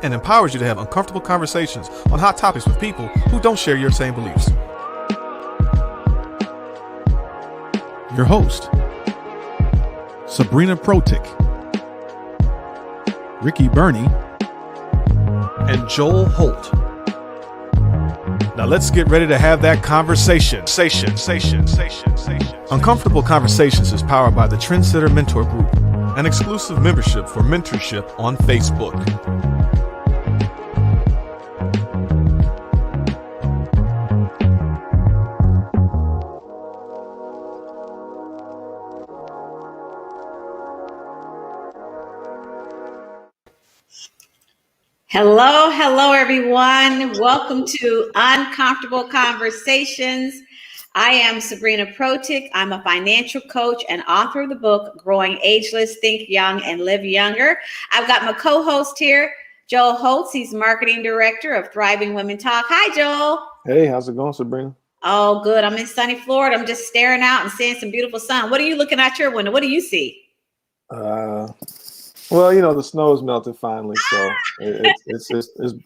and empowers you to have uncomfortable conversations on hot topics with people who don't share your same beliefs. Your host, Sabrina Protic, Ricky Burney, and Joel Holt. Now let's get ready to have that conversation. Uncomfortable Conversations is powered by the Trendsetter Mentor Group, an exclusive membership for mentorship on Facebook. Hello, everyone. Welcome to Uncomfortable Conversations. I am Sabrina Protic. I'm a financial coach and author of the book, Growing Ageless, Think Young, and Live Younger. I've got my co-host here, Joel Holtz. He's marketing director of Thriving Women Talk. Hi, Joel. Hey, how's it going, Sabrina? Oh, good. I'm in sunny Florida. I'm just staring out and seeing some beautiful sun. What are you looking out your window? What do you see? Well, you know, the snow has melted finally, so it's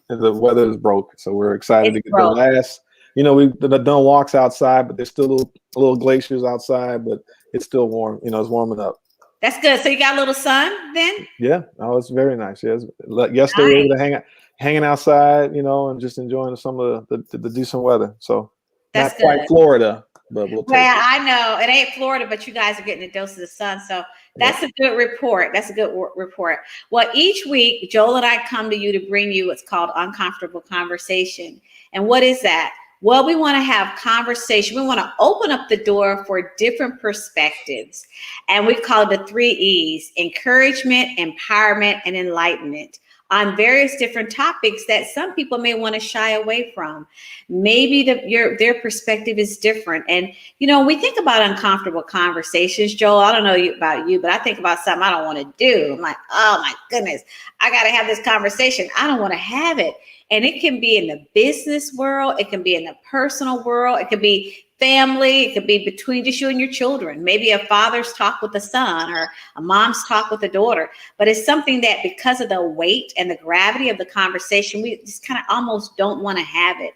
the weather is broke. So we're excited to get the last. You know, we've done walks outside, but there's still little glaciers outside, but it's still warm. You know, it's warming up. That's good. So you got a little sun then? Yeah. Oh, it's very nice. Yes. Yesterday we were able to hanging outside, you know, and just enjoying some of the decent weather. So that's not quite Florida, but we'll take it. I know it ain't Florida, but you guys are getting a dose of the sun. So that's a good report. That's a good report. Well, each week, Joel and I come to you to bring you what's called Uncomfortable Conversation. And what is that? Well, we want to have conversation. We want to open up the door for different perspectives. And we call it the 3 E's: encouragement, empowerment, and enlightenment, on various different topics that some people may want to shy away from. Maybe their perspective is different. And, you know, we think about uncomfortable conversations, Joel, I don't know about you, but I think about something I don't want to do. I'm like, oh my goodness, I got to have this conversation. I don't want to have it. And it can be in the business world. It can be in the personal world. It could be family. It could be between just you and your children. Maybe a father's talk with a son or a mom's talk with a daughter. But it's something that, because of the weight and the gravity of the conversation, we just kind of almost don't want to have it.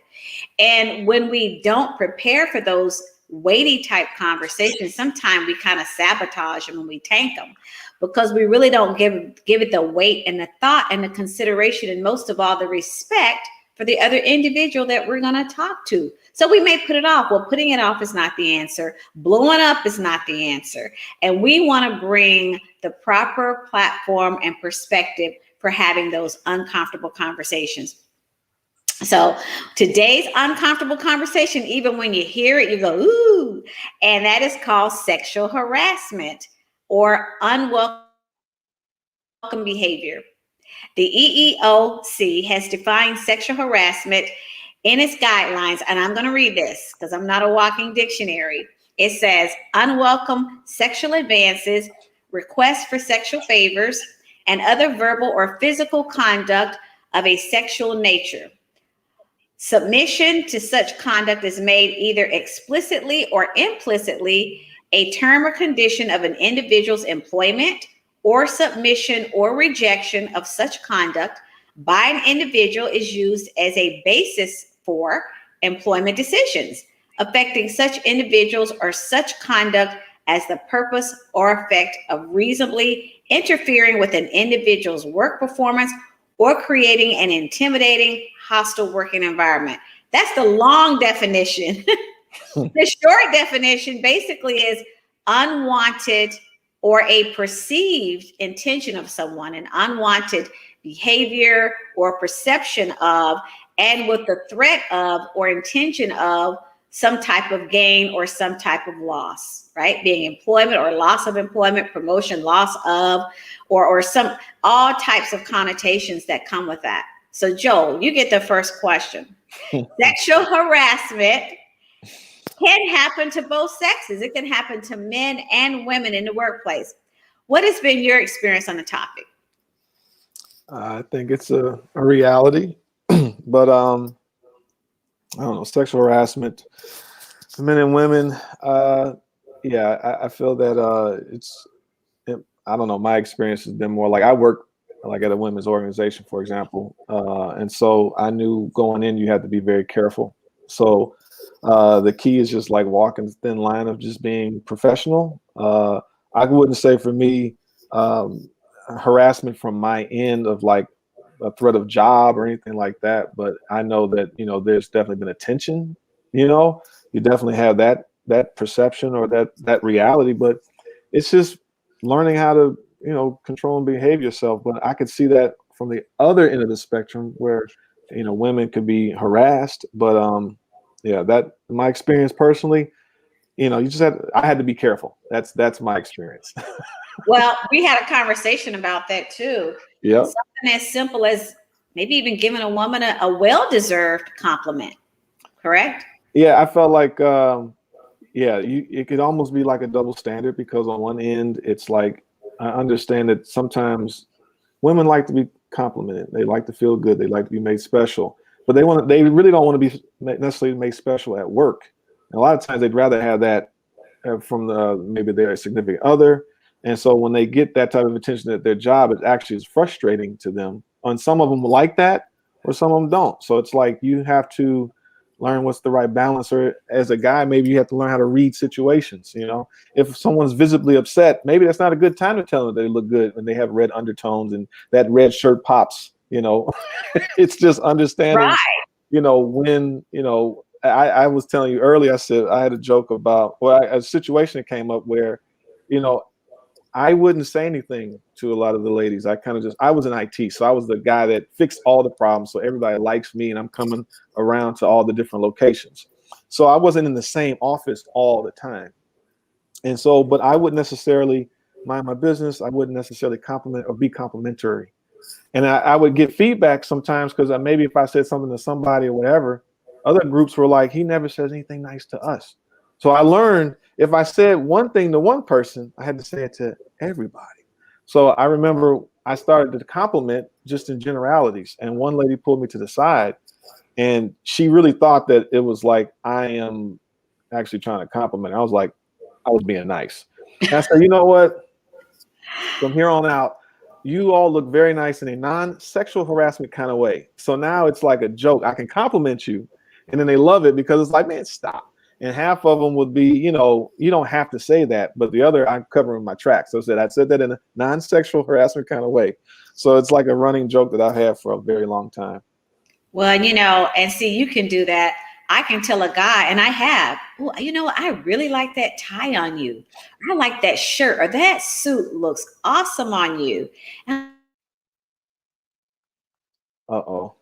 And when we don't prepare for those weighty type conversations, sometimes we kind of sabotage them and we tank them, because we really don't give it the weight and the thought and the consideration, and most of all, the respect for the other individual that we're going to talk to. So we may put it off. Well, putting it off is not the answer. Blowing up is not the answer. And we want to bring the proper platform and perspective for having those uncomfortable conversations. So today's uncomfortable conversation, even when you hear it, you go, ooh, and that is called sexual harassment or unwelcome behavior. The EEOC has defined sexual harassment in its guidelines, and I'm going to read this because I'm not a walking dictionary. It says unwelcome sexual advances, requests for sexual favors, and other verbal or physical conduct of a sexual nature. Submission to such conduct is made either explicitly or implicitly a term or condition of an individual's employment, or submission or rejection of such conduct by an individual is used as a basis for employment decisions affecting such individuals or such conduct as the purpose or effect of reasonably interfering with an individual's work performance or creating an intimidating, hostile working environment. That's the long definition. The short definition basically is unwanted or a perceived intention of someone, an unwanted behavior or perception of, and with the threat of or intention of some type of gain or some type of loss, right? Being employment or loss of employment, promotion, loss of, or some, all types of connotations that come with that. So Joel, you get the first question. Sexual harassment can happen to both sexes. It can happen to men and women in the workplace. What has been your experience on the topic? I think it's a reality, but I don't know, sexual harassment for men and women. I feel that I don't know. My experience has been more like I work like at a women's organization, for example. And so I knew going in, you had to be very careful. So the key is just like walking the thin line of just being professional. I wouldn't say for me, harassment from my end of like a threat of job or anything like that. But I know that, there's definitely been attention, you definitely have that perception or that reality, but it's just learning how to, control and behave yourself. But I could see that from the other end of the spectrum where, women could be harassed. But that my experience personally, I had to be careful. That's my experience. Well, we had a conversation about that too. Yeah. Something as simple as maybe even giving a woman a well-deserved compliment. Correct? Yeah, I felt like, it could almost be like a double standard, because on one end, it's like, I understand that sometimes women like to be complimented. They like to feel good. They like to be made special, but they really don't want to be necessarily made special at work. And a lot of times they'd rather have that from maybe their significant other. And so when they get that type of attention at their job, it actually is frustrating to them. And some of them like that, or some of them don't. So it's like you have to learn what's the right balance. Or as a guy, maybe you have to learn how to read situations. If someone's visibly upset, maybe that's not a good time to tell them they look good when they have red undertones and that red shirt pops. It's just understanding. Right. When I was telling you earlier, I said I had a joke about a situation that came up where, I wouldn't say anything to a lot of the ladies. I was in IT. So I was the guy that fixed all the problems. So everybody likes me and I'm coming around to all the different locations. So I wasn't in the same office all the time. And so, but I wouldn't necessarily mind my business. I wouldn't necessarily compliment or be complimentary. And I would get feedback sometimes because maybe if I said something to somebody or whatever, other groups were like, he never says anything nice to us. So I learned if I said one thing to one person, I had to say it to everybody. So I remember I started to compliment just in generalities. And one lady pulled me to the side and she really thought that it was like, I am actually trying to compliment. I was like, I was being nice. And I said, you know what? From here on out, you all look very nice in a non-sexual harassment kind of way. So now it's like a joke. I can compliment you. And then they love it because it's like, man, stop. And half of them would be, you don't have to say that. But the other, I'm covering my tracks. So I said that in a non-sexual harassment kind of way. So it's like a running joke that I've had for a very long time. Well, and see, you can do that. I can tell a guy, and I have, I really like that tie on you. I like that shirt, or that suit looks awesome on you. Uh-oh.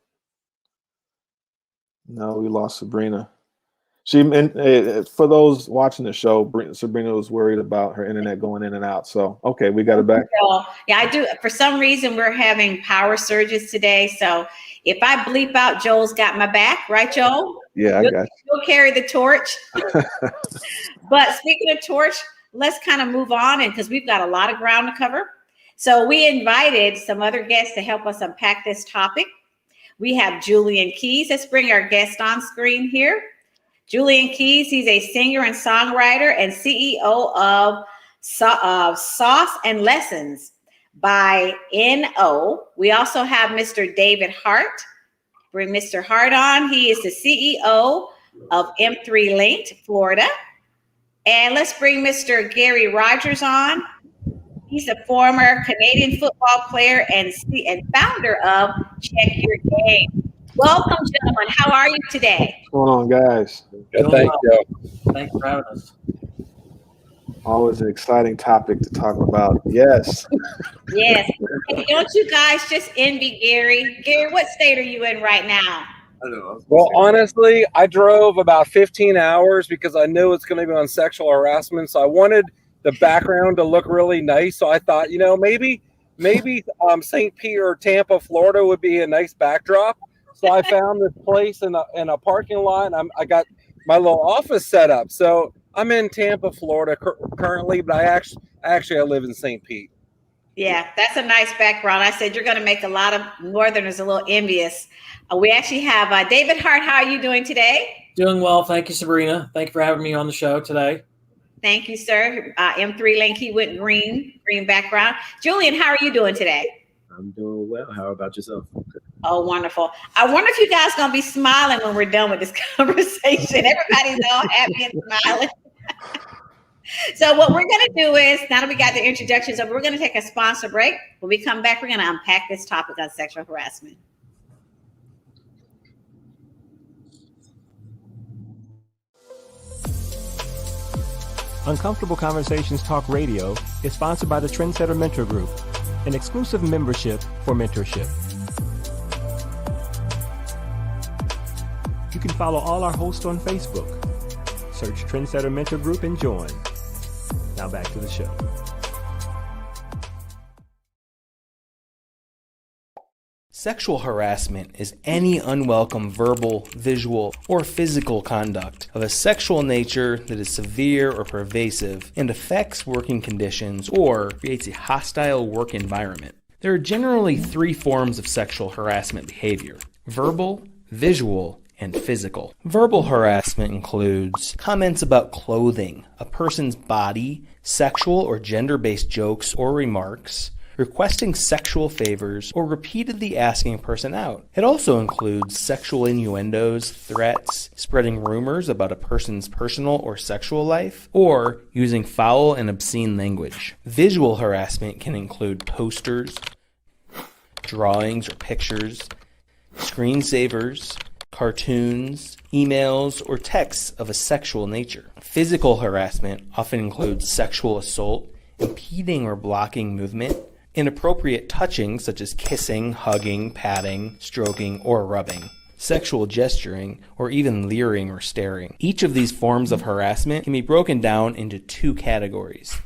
No, we lost Sabrina. For those watching the show, Sabrina was worried about her internet going in and out. So, okay, we got it back. Yeah, I do. For some reason, we're having power surges today. So if I bleep out, Joel's got my back, right, Joel? Yeah, I got you. You'll carry the torch. But speaking of torch, let's kind of move on, and because we've got a lot of ground to cover. So we invited some other guests to help us unpack this topic. We have Julian Keys. Let's bring our guest on screen here. Julian Keys, he's a singer and songwriter and CEO of Sauce and Lessons by N.O. We also have Mr. David Hart. Bring Mr. Hart on. He is the CEO of M3 Linked, Florida. And let's bring Mr. Gary Rogers on. He's a former Canadian football player and founder of Check Your Game. Welcome, gentlemen. How are you today? What's going on, guys? Good, thank you. Thanks for having us. Always an exciting topic to talk about. Yes. Yes. Hey, don't you guys just envy Gary? Gary, what state are you in right now? Well, honestly, I drove about 15 hours because I knew it's going to be on sexual harassment. So I wanted the background to look really nice. So I thought, maybe St. Pete or Tampa, Florida would be a nice backdrop. So I found this place in a parking lot, and I got my little office set up. So I'm in Tampa, Florida currently, but I live in St. Pete. Yeah, that's a nice background. I said you're going to make a lot of Northerners a little envious. We actually have David Hart. How are you doing today? Doing well. Thank you, Sabrina. Thank you for having me on the show today. Thank you, sir. M3 Link, he went green background. Julian, how are you doing today? I'm doing well. How about yourself? Oh, wonderful. I wonder if you guys going to be smiling when we're done with this conversation. Everybody's all happy and smiling. So what we're going to do is, now that we got the introductions over, we're going to take a sponsor break. When we come back, we're going to unpack this topic on sexual harassment. Uncomfortable Conversations Talk Radio is sponsored by the Trendsetter Mentor Group, an exclusive membership for mentorship. You can follow all our hosts on Facebook. Search Trendsetter Mentor Group and join. Now back to the show. Sexual harassment is any unwelcome verbal, visual, or physical conduct of a sexual nature that is severe or pervasive and affects working conditions or creates a hostile work environment. There are generally three forms of sexual harassment behavior: verbal, visual, and physical. Verbal harassment includes comments about clothing, a person's body, sexual or gender-based jokes or remarks, requesting sexual favors, or repeatedly asking a person out. It also includes sexual innuendos, threats, spreading rumors about a person's personal or sexual life, or using foul and obscene language. Visual harassment can include posters, drawings or pictures, screensavers, cartoons, emails, or texts of a sexual nature. Physical harassment often includes sexual assault, impeding or blocking movement, inappropriate touching such as kissing, hugging, patting, stroking, or rubbing, sexual gesturing, or even leering or staring. Each of these forms of harassment can be broken down into two categories: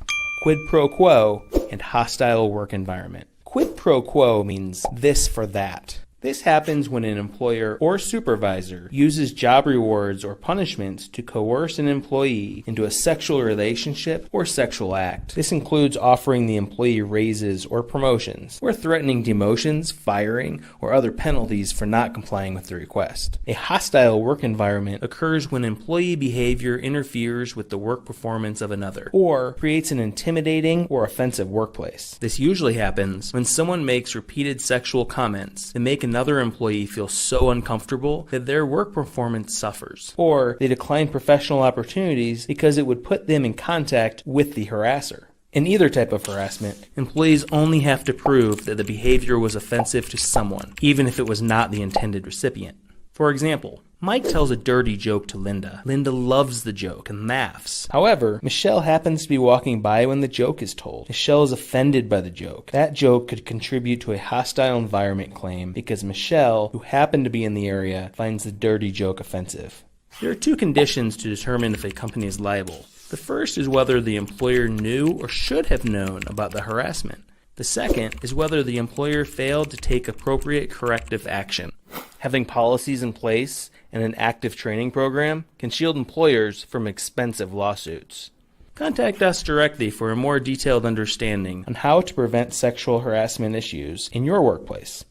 quid pro quo and hostile work environment. Quid pro quo means this for that. This happens when an employer or supervisor uses job rewards or punishments to coerce an employee into a sexual relationship or sexual act. This includes offering the employee raises or promotions, or threatening demotions, firing, or other penalties for not complying with the request. A hostile work environment occurs when employee behavior interferes with the work performance of another, or creates an intimidating or offensive workplace. This usually happens when someone makes repeated sexual comments that make another employee feel so uncomfortable that their work performance suffers, or they decline professional opportunities because it would put them in contact with the harasser. In either type of harassment, employees only have to prove that the behavior was offensive to someone, even if it was not the intended recipient. For example, Mike tells a dirty joke to Linda. Linda loves the joke and laughs. However, Michelle happens to be walking by when the joke is told. Michelle is offended by the joke. That joke could contribute to a hostile environment claim because Michelle, who happened to be in the area, finds the dirty joke offensive. There are two conditions to determine if a company is liable. The first is whether the employer knew or should have known about the harassment. The second is whether the employer failed to take appropriate corrective action. Having policies in place and an active training program can shield employers from expensive lawsuits. Contact us directly for a more detailed understanding on how to prevent sexual harassment issues in your workplace.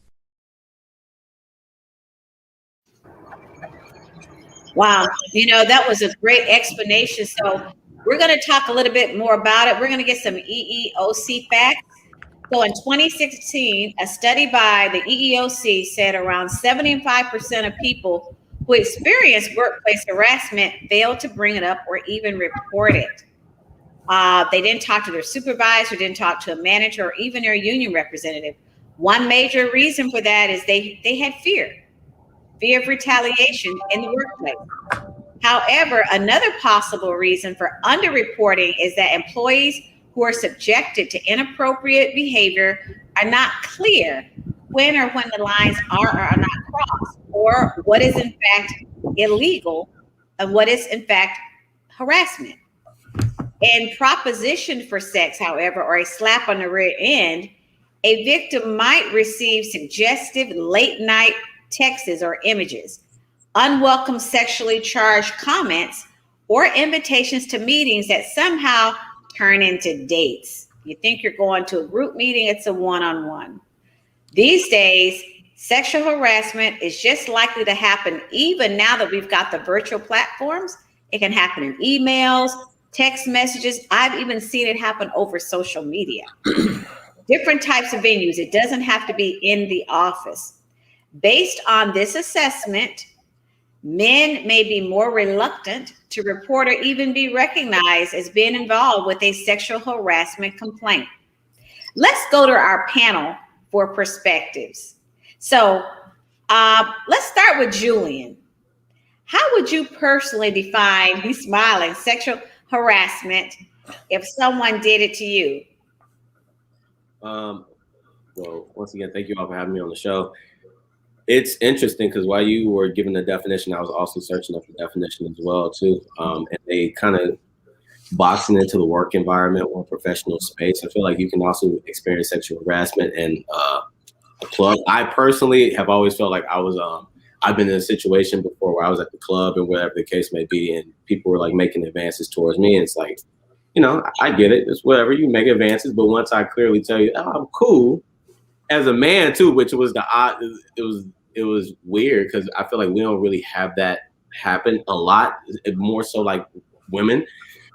Wow, that was a great explanation. So we're going to talk a little bit more about it. We're going to get some EEOC facts. So in 2016, a study by the EEOC said around 75% of people who experience workplace harassment failed to bring it up or even report it. They didn't talk to their supervisor, didn't talk to a manager, or even their union representative. One major reason for that is they had fear of retaliation in the workplace. However, another possible reason for underreporting is that employees who are subjected to inappropriate behavior are not clear when the lines are or are not crossed, or what is in fact illegal and what is in fact harassment. In proposition for sex, however, or a slap on the rear end, a victim might receive suggestive late night texts or images, unwelcome sexually charged comments, or invitations to meetings that somehow turn into dates. You think you're going to a group meeting, it's a one-on-one. These days, sexual harassment is just likely to happen even now that we've got the virtual platforms. It can happen in emails, text messages. I've even seen it happen over social media. different types of venues. It doesn't have to be in the office. Based on this assessment, men may be more reluctant to report or even be recognized as being involved with a sexual harassment complaint. Let's go to our panel for perspectives. So let's start with Julian. How would you personally define, he's smiling, sexual harassment if someone did it to you? Well, once again, thank you all for having me on the show. It's interesting because while you were giving the definition, I was also searching up the definition as well too. And they kind of boxing into the work environment or professional space. I feel like you can also experience sexual harassment in a club. I personally have always felt like I've been in a situation before where I was at the club and whatever the case may be, and people were like making advances towards me. And it's like, you know, I get it. It's whatever, you make advances. But once I clearly tell you, oh, I'm cool as a man too, which was the odd, it was weird because I feel like we don't really have that happen a lot, more so like women.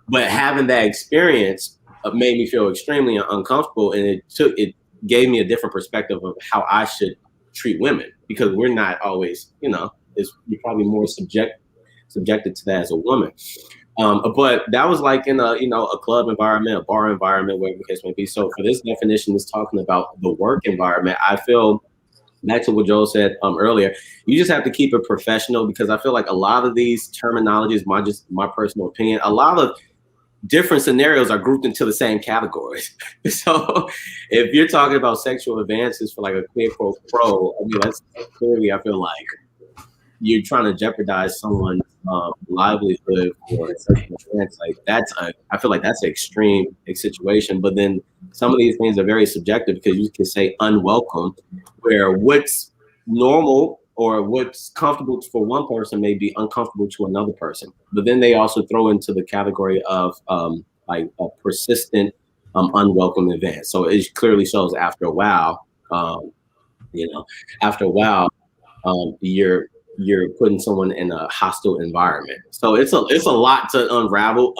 But having that experience made me feel extremely uncomfortable, and it gave me a different perspective of how I should treat women, because we're not always, you know, you're probably more subjected to that as a woman. But that was like in a club environment, a bar environment, whatever the case may be. So for this definition, is talking about the work environment. I feel, back to what Joel said earlier, you just have to keep it professional, because I feel like a lot of these terminologies, my personal opinion, a lot of different scenarios are grouped into the same categories. So if you're talking about sexual advances for like a quid pro quo, I mean, that's clearly, I feel like you're trying to jeopardize someone's livelihood for a sexual advance. Like I feel like that's an extreme situation. But then some of these things are very subjective, because you can say unwelcome, where what's normal or what's comfortable for one person may be uncomfortable to another person. But then they also throw into the category of like a persistent unwelcome event. So it clearly shows after a while, you're putting someone in a hostile environment. So it's a lot to unravel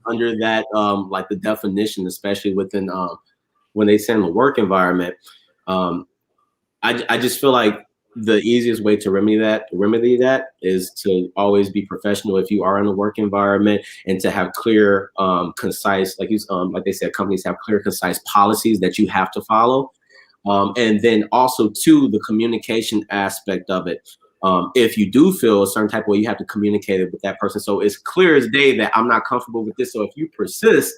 under that, like the definition, especially within when they say in the work environment. I just feel like the easiest way to remedy that is to always be professional if you are in a work environment, and to have clear, concise, like they said, companies have clear, concise policies that you have to follow. And then also too, the communication aspect of it. If you do feel a certain type of way, you have to communicate it with that person. So it's clear as day that I'm not comfortable with this. So if you persist,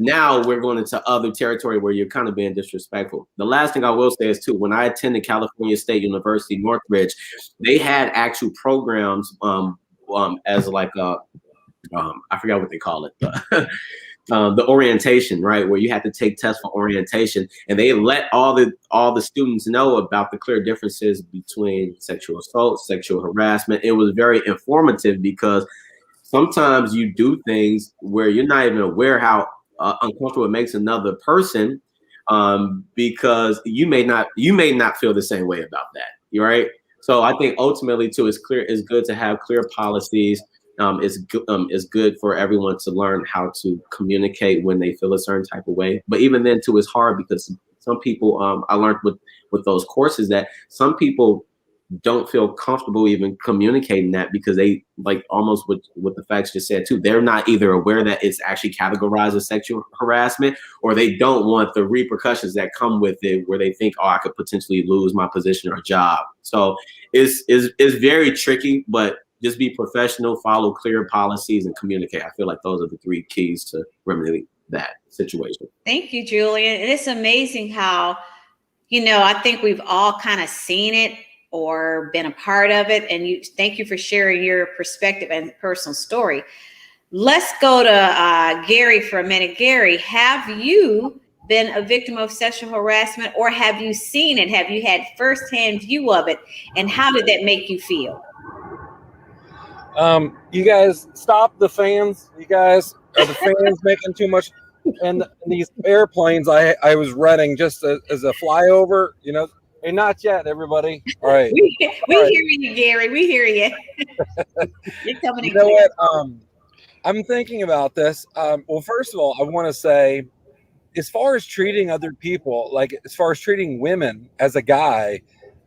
now we're going into other territory where you're kind of being disrespectful. The last thing I will say is too, when I attended California State University, Northridge, they had actual programs as like I forgot what they call it, the orientation, right, where you had to take tests for orientation, and they let all the students know about the clear differences between sexual assault, sexual harassment. It was very informative, because sometimes you do things where you're not even aware how uncomfortable it makes another person, because you may not feel the same way about that, right? So I think ultimately too, it's good to have clear policies. It's good for everyone to learn how to communicate when they feel a certain type of way. But even then too, it's hard, because some people, I learned with those courses that some people don't feel comfortable even communicating that, because they, like, almost what the facts just said too, they're not either aware that it's actually categorized as sexual harassment, or they don't want the repercussions that come with it, where they think, oh, I could potentially lose my position or job. So it's very tricky, but just be professional, follow clear policies, and communicate. I feel like those are the three keys to remedy that situation. Thank you, Julian. And it's amazing how, I think we've all kind of seen it or been a part of it. And thank you for sharing your perspective and personal story. Let's go to Gary for a minute. Gary, have you been a victim of sexual harassment, or have you seen it? Have you had firsthand view of it? And how did that make you feel? You guys stop the fans. You guys are the fans making too much. And these airplanes I was renting just as a flyover, Hey, not yet, everybody. All right. We hear you, Gary. We hear you. You're coming in. You know what? I'm thinking about this. Well, first of all, I want to say as far as treating other people, like as far as treating women as a guy,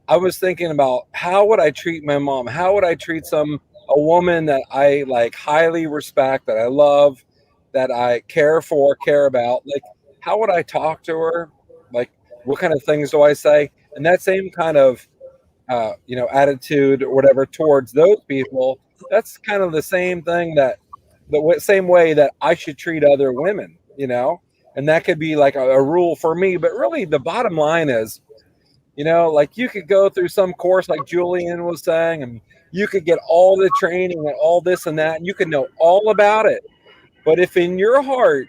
I was thinking about how would I treat my mom? How would I treat a woman that I like highly respect, that I love, that I care about? Like, how would I talk to her? Like, what kind of things do I say? And that same kind of attitude or whatever towards those people, that's kind of the same thing same way that I should treat other women, and that could be like a rule for me. But really the bottom line is, like you could go through some course like Julian was saying, and you could get all the training and all this and that, and you could know all about it. But if in your heart,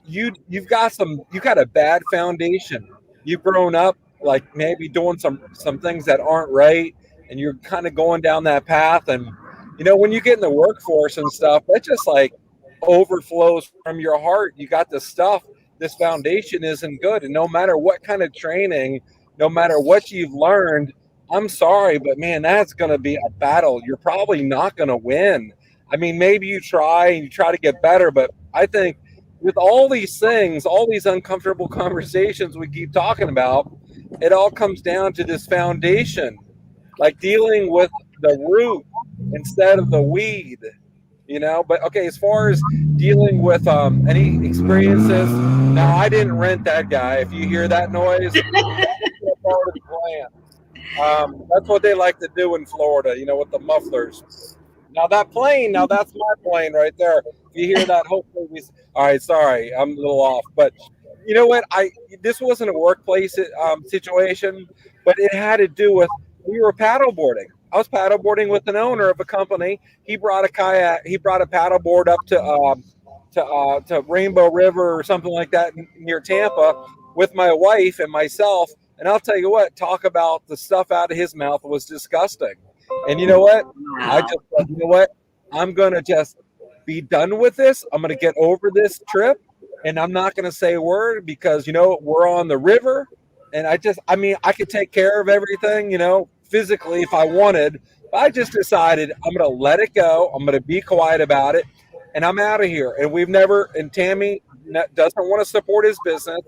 you've got a bad foundation, you've grown up like maybe doing some things that aren't right, and you're kind of going down that path, and when you get in the workforce and stuff, that just like overflows from your heart. You got this stuff, this foundation isn't good, and no matter what kind of training, no matter what you've learned, I'm sorry, but man, that's going to be a battle. You're probably not going to win. I mean, maybe you try to get better, but I think with all these things, all these uncomfortable conversations we keep talking about, it all comes down to this foundation, like dealing with the root instead of the weed, But okay, as far as dealing with any experiences, now I didn't rent that guy. If you hear that noise, that's part of the plan. That's what they like to do in Florida, with the mufflers. Now that's my plane right there. If you hear that, hopefully all right, sorry, I'm a little off. But you know what? This wasn't a workplace situation, but it had to do with, we were paddleboarding. I was paddleboarding with an owner of a company. He brought a kayak. He brought a paddleboard up to Rainbow River or something like that near Tampa with my wife and myself. And I'll tell you what, talk about the stuff out of his mouth was disgusting. And you know what? I just said, you know what? I'm going to just be done with this. I'm going to get over this trip, and I'm not going to say a word because, we're on the river, and I could take care of everything, physically if I wanted, but I just decided I'm going to let it go. I'm going to be quiet about it, and I'm out of here. And Tammy doesn't want to support his business.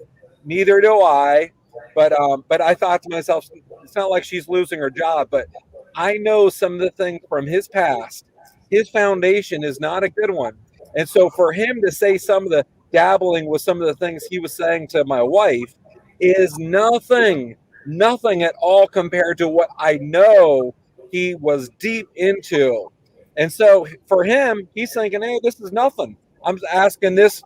Neither do I. But I thought to myself, it's not like she's losing her job, but I know some of the things from his past. His foundation is not a good one. And so for him to say some of the dabbling with some of the things he was saying to my wife is nothing at all compared to what I know he was deep into. And so for him, he's thinking, hey, this is nothing. I'm asking this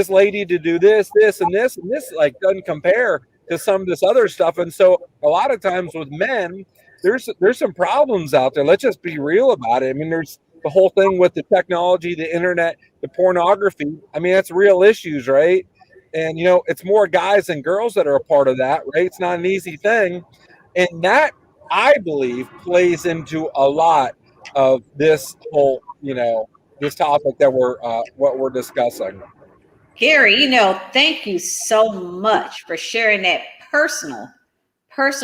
lady to do this, and this like doesn't compare to some of this other stuff. And so a lot of times with men, there's some problems out there. Let's just be real about it. I mean, there's the whole thing with the technology, the internet, the pornography. I mean, that's real issues, right? And, it's more guys than girls that are a part of that, right? It's not an easy thing. And that, I believe, plays into a lot of this whole, this topic that what we're discussing. Gary, thank you so much for sharing that personal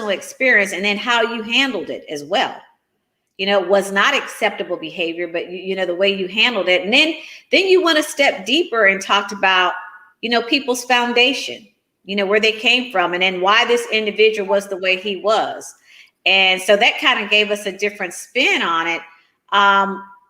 experience, and then how you handled it as well. Was not acceptable behavior, but the way you handled it. And then you went a step deeper and talked about, people's foundation, where they came from, and then why this individual was the way he was. And so that kind of gave us a different spin on it.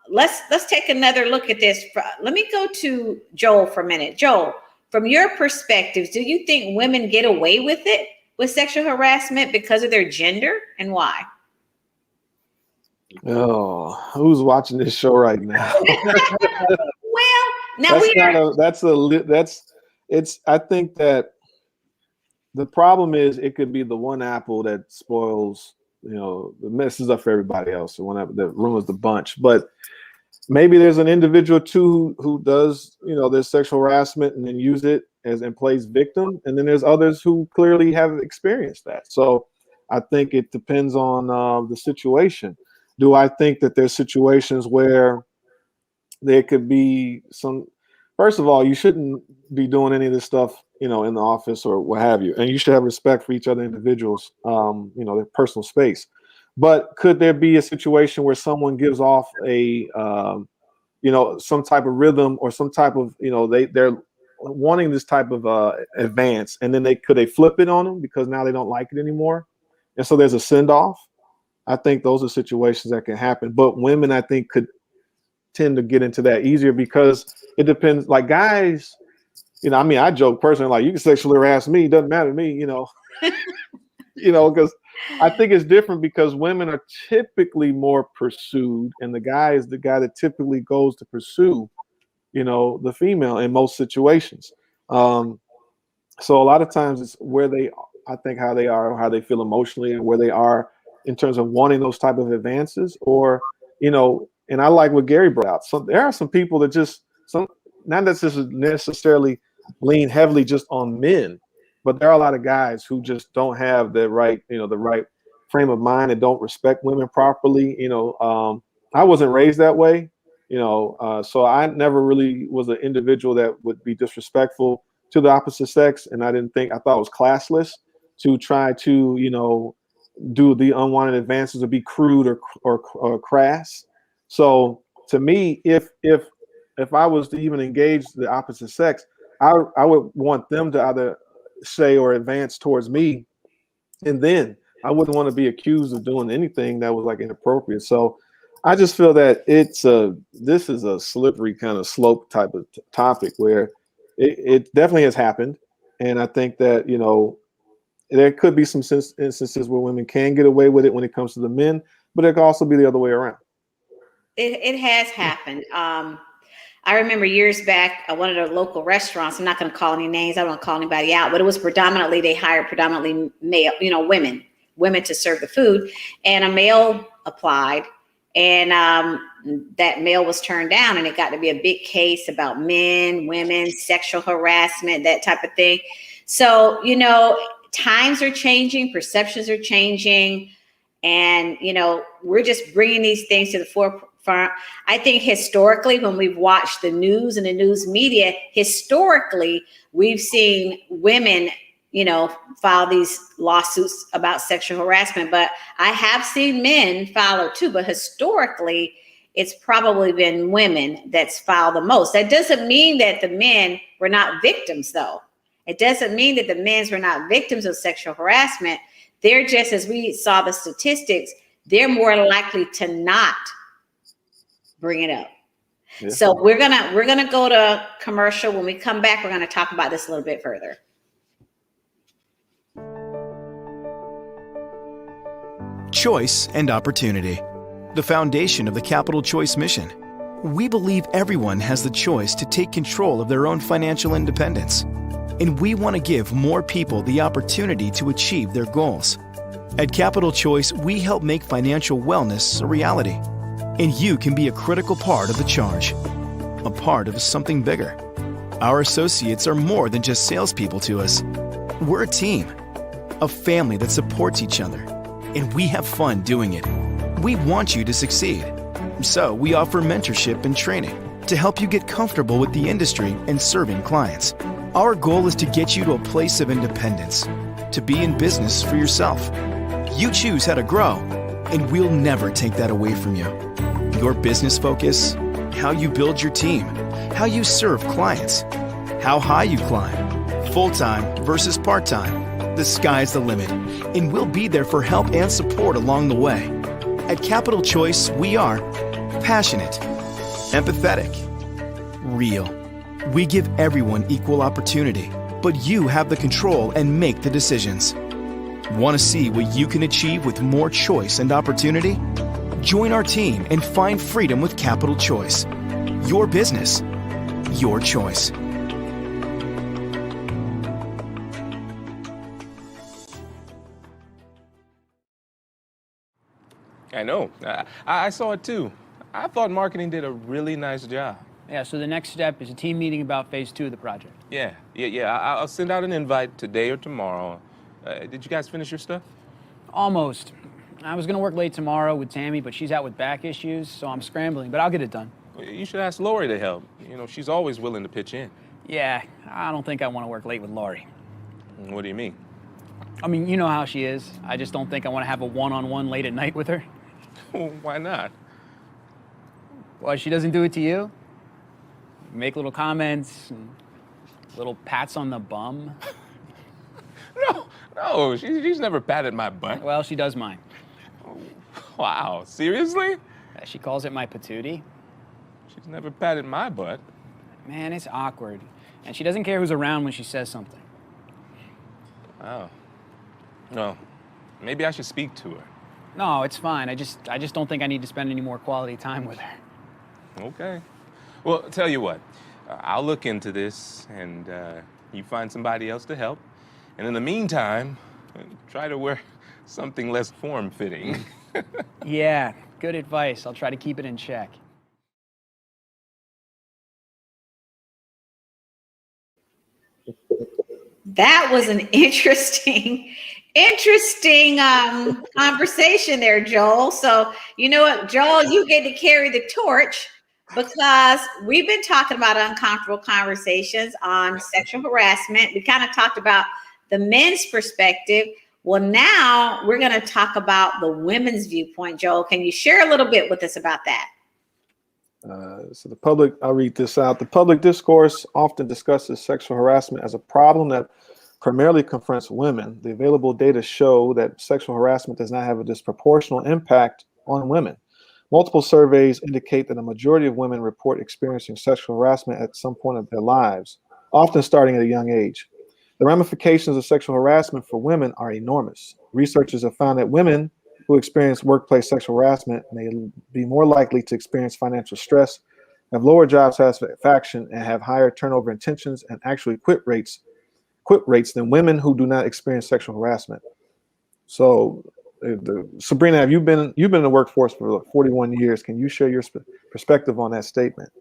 Let's take another look at this. Let me go to Joel for a minute. Joel, from your perspective, do you think women get away with it, with sexual harassment, because of their gender, and why? Oh, who's watching this show right now? Well, now I think that the problem is it could be the one apple that spoils, that messes up for everybody else, the one apple that ruins the bunch. But maybe there's an individual too who does, there's sexual harassment and then use it and plays victim. And then there's others who clearly have experienced that. So I think it depends on the situation. Do I think that there's situations where there could be first of all, you shouldn't be doing any of this stuff, in the office or what have you. And you should have respect for each other individuals, their personal space. But could there be a situation where someone gives off a, some type of rhythm or some type of, wanting this type of advance, and then could they flip it on them because now they don't like it anymore, and so there's a send off. I think those are situations that can happen, but women, I think, could tend to get into that easier because it depends. Like guys, I mean, I joke personally, like you can sexually harass me, it doesn't matter to me, because I think it's different because women are typically more pursued, and the guy is the guy that typically goes to pursue, the female in most situations. So a lot of times it's where I think how they are, how they feel emotionally, and where they are in terms of wanting those type of advances, or, and I like what Gary brought out. So there are some people that not necessarily lean heavily just on men, but there are a lot of guys who just don't have the right frame of mind and don't respect women properly. I wasn't raised that way, so I never really was an individual that would be disrespectful to the opposite sex. And I thought it was classless to try to, do the unwanted advances or be crude or crass. So to me, if I was to even engage the opposite sex, I would want them to either say or advance towards me, and then I wouldn't want to be accused of doing anything that was like inappropriate. So I just feel that this is a slippery kind of slope type of topic where it definitely has happened, and I think that there could be some instances where women can get away with it when it comes to the men, but it could also be the other way around. It has happened. I remember years back, one of the local restaurants, I'm not going to call any names, I don't want to call anybody out, but it was they hired predominantly male, women to serve the food, and a male applied, and that male was turned down, and it got to be a big case about men, women, sexual harassment, that type of thing. So, times are changing, perceptions are changing, and, we're just bringing these things to the forefront. I think historically, when we've watched the news and the news media, historically, we've seen women, file these lawsuits about sexual harassment, but I have seen men follow too, but historically, it's probably been women that's filed the most. That doesn't mean that the men were not victims, though. It doesn't mean that the men were not victims of sexual harassment. They're just, as we saw the statistics, they're more likely to not bring it up. Yeah. So we're gonna go to commercial. When we come back, we're gonna talk about this a little bit further. Choice and opportunity, the foundation of the Capital Choice mission. We believe everyone has the choice to take control of their own financial independence, and we want to give more people the opportunity to achieve their goals. At Capital Choice, we help make financial wellness a reality, and you can be a critical part of the charge, a part of something bigger. Our associates are more than just salespeople to us. We're a team, a family that supports each other, and we have fun doing it. We want you to succeed, so we offer mentorship and training to help you get comfortable with the industry and serving clients. Our goal is to get you to a place of independence, to be in business for yourself. You choose how to grow, and we'll never take that away from you. Your business focus, how you build your team, how you serve clients, how high you climb, full-time versus part-time. The sky's the limit, and we'll be there for help and support along the way. At Capital Choice, we are passionate, empathetic, real. We give everyone equal opportunity, but you have the control and make the decisions. Want to see what you can achieve with more choice and opportunity? Join our team and find freedom with Capital Choice. Your business, your choice. I know. I saw it too. I thought marketing did a really nice job. Yeah, so the next step is a team meeting about phase 2 of the project. Yeah. I'll send out an invite today or tomorrow. Did you guys finish your stuff? Almost. I was going to work late tomorrow with Tammy, but she's out with back issues, so I'm scrambling, but I'll get it done. You should ask Lori to help. She's always willing to pitch in. Yeah, I don't think I want to work late with Lori. What do you mean? I mean, you know how she is. I just don't think I want to have a one-on-one late at night with her. Why not? Well, she doesn't do it to you? Make little comments. Little pats on the bum. No, she's never patted my butt. Well, she does mine. Wow, seriously? She calls it my patootie. She's never patted my butt. Man, it's awkward. And she doesn't care who's around when she says something. Oh. No, maybe I should speak to her. No, it's fine. I just don't think I need to spend any more quality time with her. Okay. Well, tell you what, I'll look into this and you find somebody else to help. And in the meantime, try to wear something less form-fitting. Yeah, good advice. I'll try to keep it in check. That was an interesting conversation there, Joel. So you know what, Joel, you get to carry the torch because we've been talking about uncomfortable conversations on sexual harassment. We kind of talked about the men's perspective. Well, now we're going to talk about the women's viewpoint. Joel, can you share a little bit with us about that? So the public, I'll read this out. The public discourse often discusses sexual harassment as a problem that primarily confronts women. The available data show that sexual harassment does not have a disproportional impact on women. Multiple surveys indicate that a majority of women report experiencing sexual harassment at some point of their lives, often starting at a young age. The ramifications of sexual harassment for women are enormous. Researchers have found that women who experience workplace sexual harassment may be more likely to experience financial stress, have lower job satisfaction, and have higher turnover intentions and actually quit rates than women who do not experience sexual harassment. So, Sabrina, you've been in the workforce for 41 years. Can you share your perspective on that statement?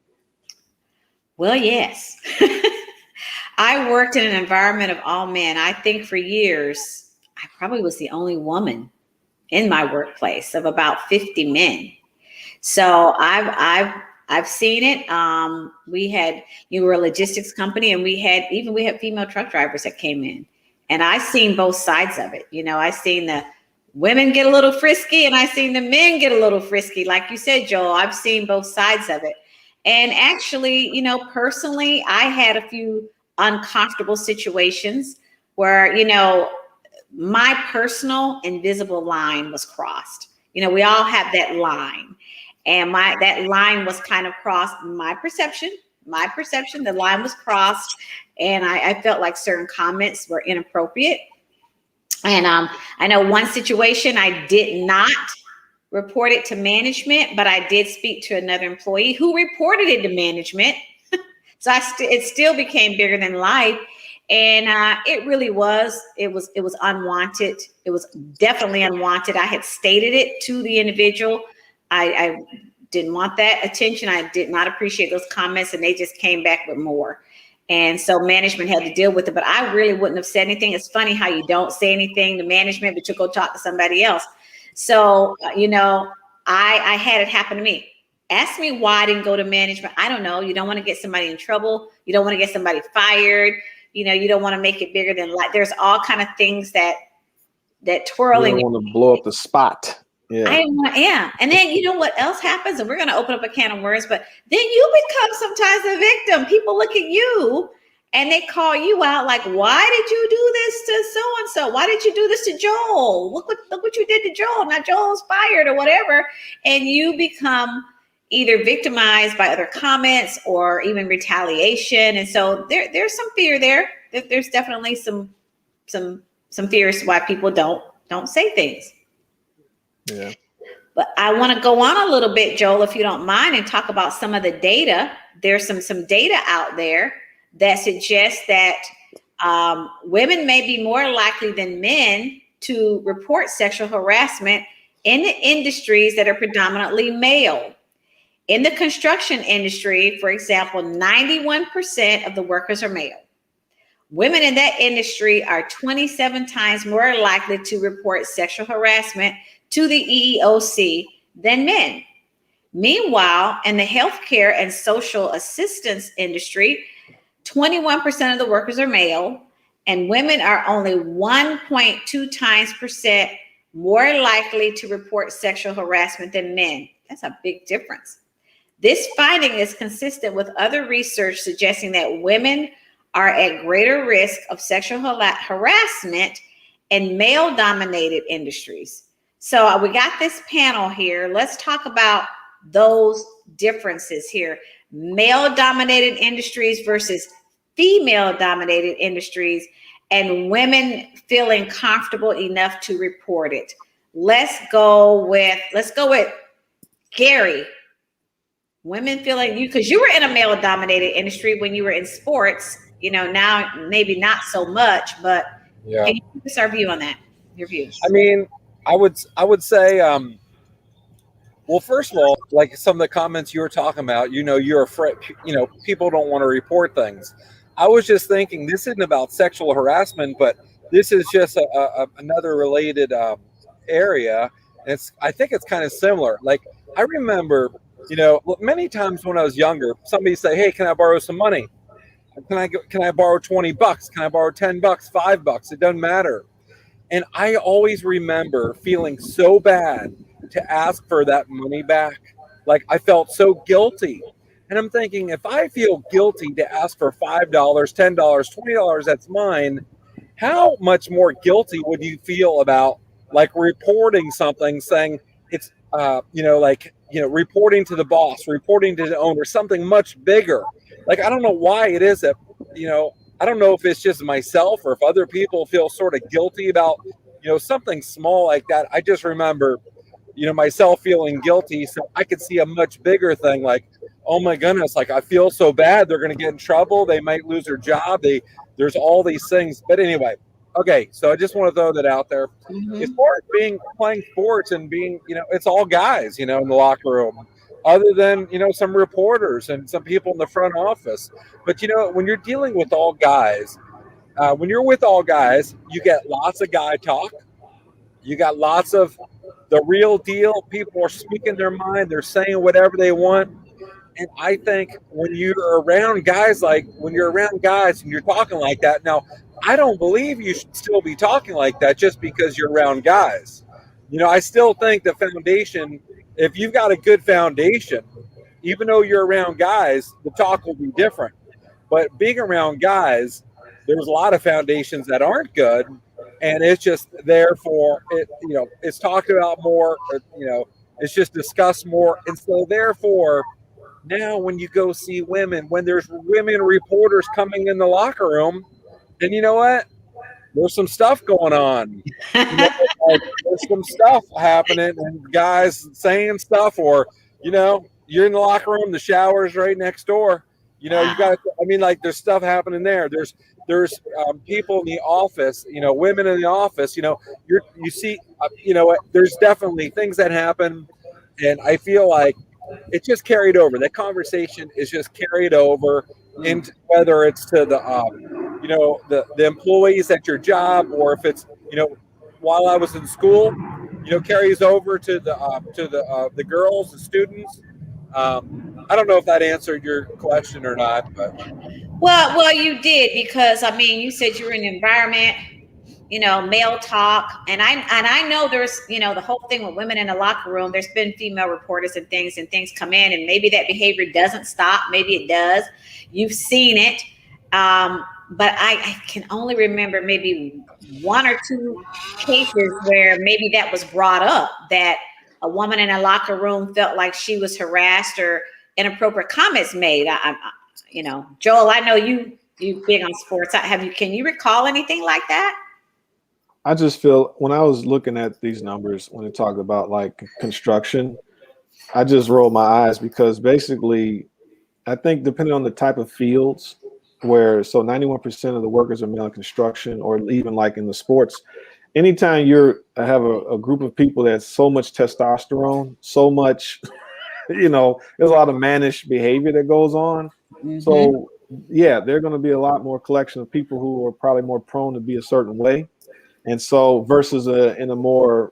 Well, yes. I worked in an environment of all men. I think for years, I probably was the only woman in my workplace of about 50 men. So I've seen it. You were a logistics company, and we had female truck drivers that came in, and I seen both sides of it. You know, I seen the women get a little frisky, and I seen the men get a little frisky. Like you said, Joel, I've seen both sides of it. And actually, you know, personally, I had a few uncomfortable situations where, you know, my personal invisible line was crossed. You know, we all have that line, and that line was kind of crossed. My perception, the line was crossed, and I felt like certain comments were inappropriate. And I know one situation I did not report it to management, but I did speak to another employee who reported it to management. So it still became bigger than life. And it really was. It was unwanted. It was definitely unwanted. I had stated it to the individual. I didn't want that attention. I did not appreciate those comments, and they just came back with more. And so management had to deal with it, but I really wouldn't have said anything. It's funny how you don't say anything to management, but you go talk to somebody else. So, you know, I had it happen to me. Ask me why I didn't go to management. I don't know. You don't want to get somebody in trouble. You don't want to get somebody fired. You know, you don't want to make it bigger than life. There's all kind of things that twirling. You don't want to blow up the spot. Yeah. And then you know what else happens? And we're going to open up a can of worms, but then you become sometimes a victim. People look at you and they call you out like, why did you do this to so-and-so? Why did you do this to Joel? Look what you did to Joel. Now Joel's fired or whatever. And you become either victimized by other comments or even retaliation. And so there's some fear there. There's definitely some fears why people don't say things. Yeah. But I want to go on a little bit, Joel, if you don't mind, and talk about some of the data. There's some data out there that suggests that women may be more likely than men to report sexual harassment in the industries that are predominantly male. In the construction industry, for example, 91% of the workers are male. Women in that industry are 27 times more likely to report sexual harassment to the EEOC than men. Meanwhile, in the healthcare and social assistance industry, 21% of the workers are male, and women are only 1.2 times percent more likely to report sexual harassment than men. That's a big difference. This finding is consistent with other research suggesting that women are at greater risk of sexual harassment in male-dominated industries. So we got this panel here. Let's talk about those differences here. Male-dominated industries versus female-dominated industries, and women feeling comfortable enough to report it. Let's go with Gary. Women feeling because you were in a male-dominated industry when you were in sports. Now maybe not so much, but Yeah. can you give us our view on that? Your views. I mean, I would say, well, first of all, like some of the comments you were talking about, you're afraid, people don't want to report things. I was just thinking this isn't about sexual harassment, but this is just another related area. I think it's kind of similar. Like I remember, many times when I was younger, somebody say, "Hey, can I borrow some money? Can I borrow $20? Can I borrow $10? $5? It doesn't matter." And I always remember feeling so bad to ask for that money back. Like I felt so guilty. And I'm thinking, if I feel guilty to ask for $5, $10, $20, that's mine, how much more guilty would you feel about like reporting something, saying it's, reporting to the boss, reporting to the owner, something much bigger. Like, I don't know why it is that, I don't know if it's just myself or if other people feel sort of guilty about, something small like that. I just remember, myself feeling guilty. So I could see a much bigger thing like, oh my goodness, like I feel so bad. They're going to get in trouble. They might lose their job. There's all these things. But anyway, okay. So I just want to throw that out there. As far as playing sports and being, it's all guys, in the locker room, other than, some reporters and some people in the front office. But, when you're dealing with all guys, when you're with all guys, you get lots of guy talk. You got lots of the real deal. People are speaking their mind. They're saying whatever they want. And I think when you're around guys and you're talking like that, now, I don't believe you should still be talking like that just because you're around guys. I still think the foundation, if you've got a good foundation, even though you're around guys, the talk will be different. But being around guys, there's a lot of foundations that aren't good. And it's just therefore, it's talked about more, it's just discussed more. And so therefore, now when you go see women, when there's women reporters coming in the locker room, then you know what? There's some stuff going on. There's some stuff happening and guys saying stuff, or, you're in the locker room, the shower's right next door. You got, there's stuff happening there. There's people in the office, women in the office, you see, there's definitely things that happen. And I feel like it's just carried over. That conversation is just carried over into whether it's to the employees at your job, or if it's, while I was in school, carries over to the girls, the students. I don't know if that answered your question or not, but. Well, you did, because you said you were in an environment, male talk, and I know there's, the whole thing with women in the locker room. There's been female reporters and things come in, and maybe that behavior doesn't stop. Maybe it does. You've seen it, but I can only remember maybe one or two cases where maybe that was brought up, that a woman in a locker room felt like she was harassed or inappropriate comments made. Joel, I know you big on sports. Can you recall anything like that? I just feel when I was looking at these numbers, when they talk about like construction, I just rolled my eyes, because basically I think depending on the type of fields so 91% of the workers are male in construction, or even like in the sports, anytime have a group of people that's so much testosterone, so much, there's a lot of mannish behavior that goes on. Mm-hmm. So yeah, there are going to be a lot more collection of people who are probably more prone to be a certain way. And so versus in a more,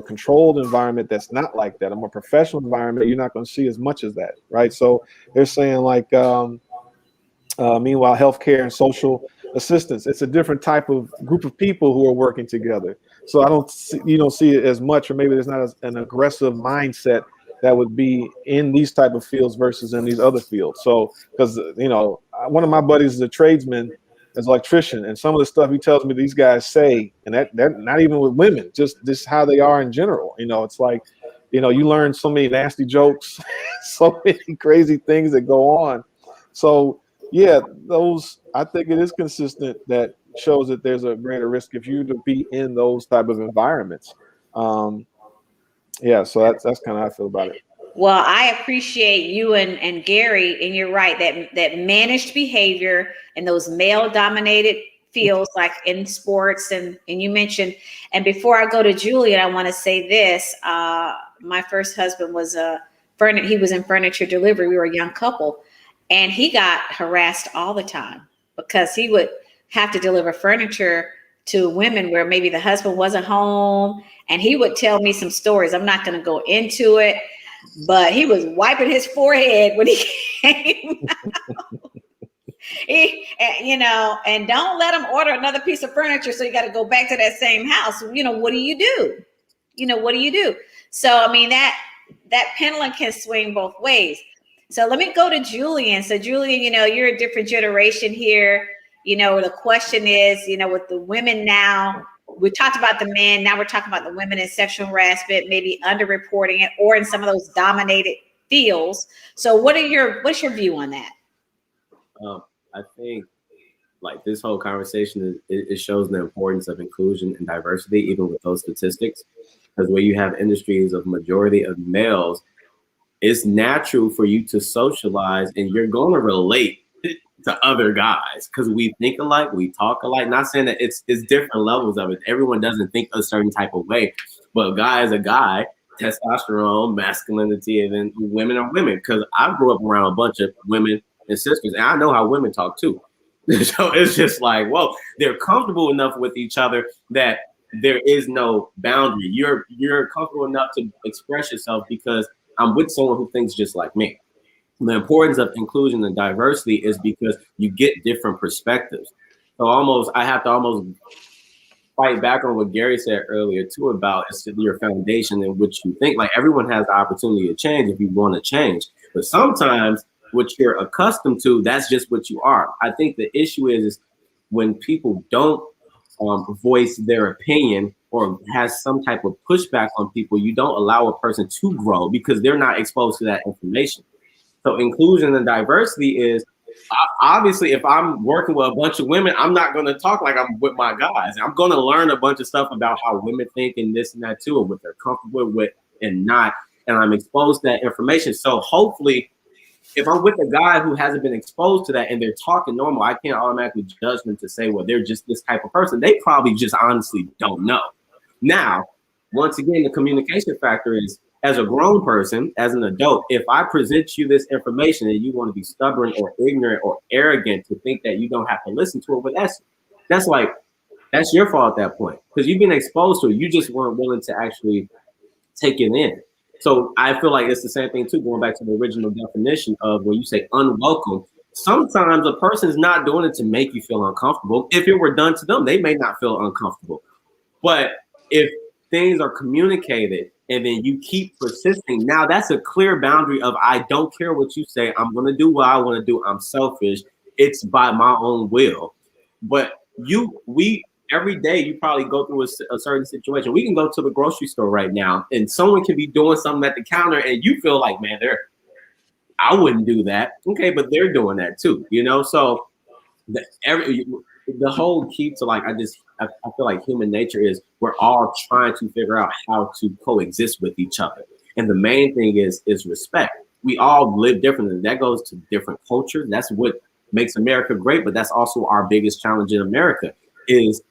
controlled environment that's not like that, a more professional environment, you're not going to see as much as that, right? So they're saying like, meanwhile, healthcare and social assistance, it's a different type of group of people who are working together. So you don't see it as much, or maybe there's not an aggressive mindset that would be in these type of fields versus in these other fields. So, because, one of my buddies is a tradesman, as an electrician, and some of the stuff he tells me these guys say, and that not even with women, just how they are in general. It's like, you learn so many nasty jokes, so many crazy things that go on. So yeah, I think it is consistent that shows that there's a greater risk if you to be in those type of environments. Yeah, so that's kind of how I feel about it. Well, I appreciate you and Gary, and you're right, that managed behavior in those male-dominated fields like in sports, and you mentioned, and before I go to Julian, I want to say this. My first husband was he was in furniture delivery. We were a young couple, and he got harassed all the time because he would have to deliver furniture to women where maybe the husband wasn't home, and he would tell me some stories. I'm not going to go into it, but he was wiping his forehead when he came out. And don't let him order another piece of furniture, so you got to go back to that same house. What do you do? What do you do? So, I mean, that pendulum can swing both ways. So let me go to Julian. So Julian, you're a different generation here. The question is, with the women now, we talked about the men, now we're talking about the women in sexual harassment, maybe underreporting it, or in some of those dominated fields. So what's your view on that? I think like this whole conversation, it shows the importance of inclusion and diversity, even with those statistics, because where you have industries of majority of males, it's natural for you to socialize and you're going to relate to other guys because we think alike, we talk alike. Not saying that it's different levels of it. Everyone doesn't think a certain type of way, but a guy is a guy, testosterone, masculinity, and then women are women. Because I grew up around a bunch of women and sisters, and I know how women talk too. So it's just like, whoa, they're comfortable enough with each other that there is no boundary. You're comfortable enough to express yourself because I'm with someone who thinks just like me. The importance of inclusion and diversity is because you get different perspectives. So I have to fight back on what Gary said earlier too about it's your foundation and what you think. Like everyone has the opportunity to change if you want to change, but sometimes what you're accustomed to, that's just what you are. I think the issue is when people don't voice their opinion or has some type of pushback on people, you don't allow a person to grow because they're not exposed to that information. So inclusion and diversity is obviously if I'm working with a bunch of women, I'm not going to talk like I'm with my guys. I'm going to learn a bunch of stuff about how women think and this and that too, and what they're comfortable with and not. And I'm exposed to that information. So hopefully, if I'm with a guy who hasn't been exposed to that and they're talking normal, I can't automatically judge them to say, well, they're just this type of person. They probably just honestly don't know. Now, once again, the communication factor is, as a grown person, as an adult, if I present you this information and you want to be stubborn or ignorant or arrogant to think that you don't have to listen to it, but that's your fault at that point because you've been exposed to it. You just weren't willing to actually take it in. So I feel like it's the same thing too, going back to the original definition of when you say unwelcome. Sometimes a person's not doing it to make you feel uncomfortable. If it were done to them, they may not feel uncomfortable. But if things are communicated and then you keep persisting, now that's a clear boundary of I don't care what you say. I'm going to do what I want to do. I'm selfish. It's by my own will. But every day you probably go through a certain situation. We can go to the grocery store right now and someone can be doing something at the counter and you feel like, man, I wouldn't do that. Okay, but they're doing that too, So the whole key to I feel like human nature is we're all trying to figure out how to coexist with each other. And the main thing is respect. We all live differently. That goes to different cultures. That's what makes America great, but that's also our biggest challenge in America is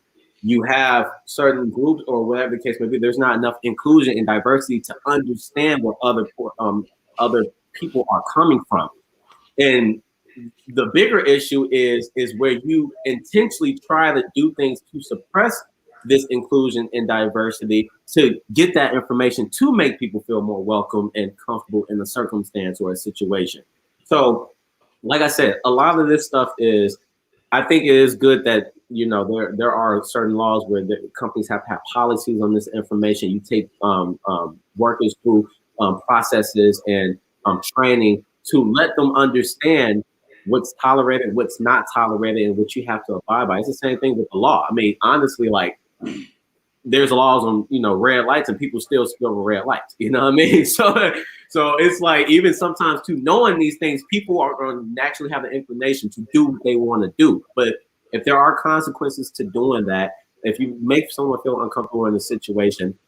you have certain groups or whatever the case may be, there's not enough inclusion and diversity to understand where other people are coming from. And the bigger issue is where you intentionally try to do things to suppress this inclusion and diversity to get that information to make people feel more welcome and comfortable in a circumstance or a situation. So, like I said, a lot of this stuff I think it is good that, there are certain laws where the companies have to have policies on this information. You take workers through processes and training to let them understand what's tolerated, what's not tolerated, and what you have to abide by. It's the same thing with the law. I mean, honestly, like there's laws on, red lights and people still spill red lights. You know what I mean? So it's like, even sometimes too, knowing these things, people are going to naturally have an inclination to do what they want to do. But if there are consequences to doing that, if you make someone feel uncomfortable in a situation,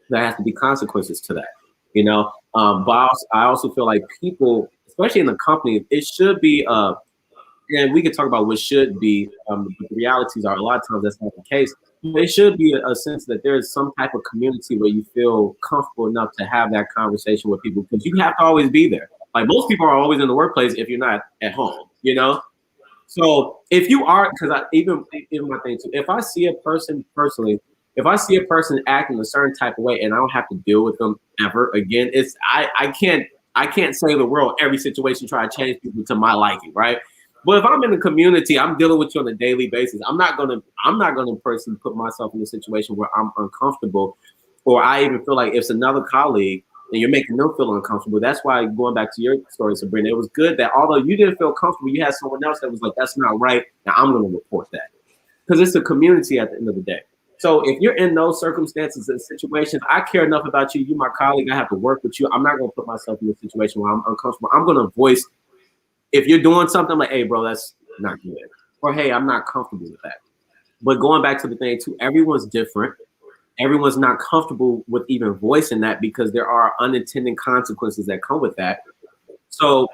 there has to be consequences to that, But I also feel like people, especially in the company, it should be, and we can talk about what should be, but the realities are a lot of times that's not the case. There should be a sense that there is some type of community where you feel comfortable enough to have that conversation with people, because you have to always be there. Like, most people are always in the workplace if you're not at home, So if you are, because even my thing too, if I see a person personally, if I see a person acting a certain type of way and I don't have to deal with them ever again, I can't save the world every situation, try to change people to my liking, right? But if I'm in the community, I'm dealing with you on a daily basis. I'm not gonna personally put myself in a situation where I'm uncomfortable, or I even feel like if it's another colleague and you're making them feel uncomfortable. That's why, going back to your story, Sabrina, it was good that although you didn't feel comfortable, you had someone else that was like, that's not right. Now I'm going to report that, because it's a community at the end of the day. So if you're in those circumstances and situations, I care enough about you. You're my colleague. I have to work with you. I'm not going to put myself in a situation where I'm uncomfortable. I'm going to voice, if you're doing something, like, hey, bro, that's not good. Or, hey, I'm not comfortable with that. But going back to the thing too, everyone's different. Everyone's not comfortable with even voicing that, because there are unintended consequences that come with that. So,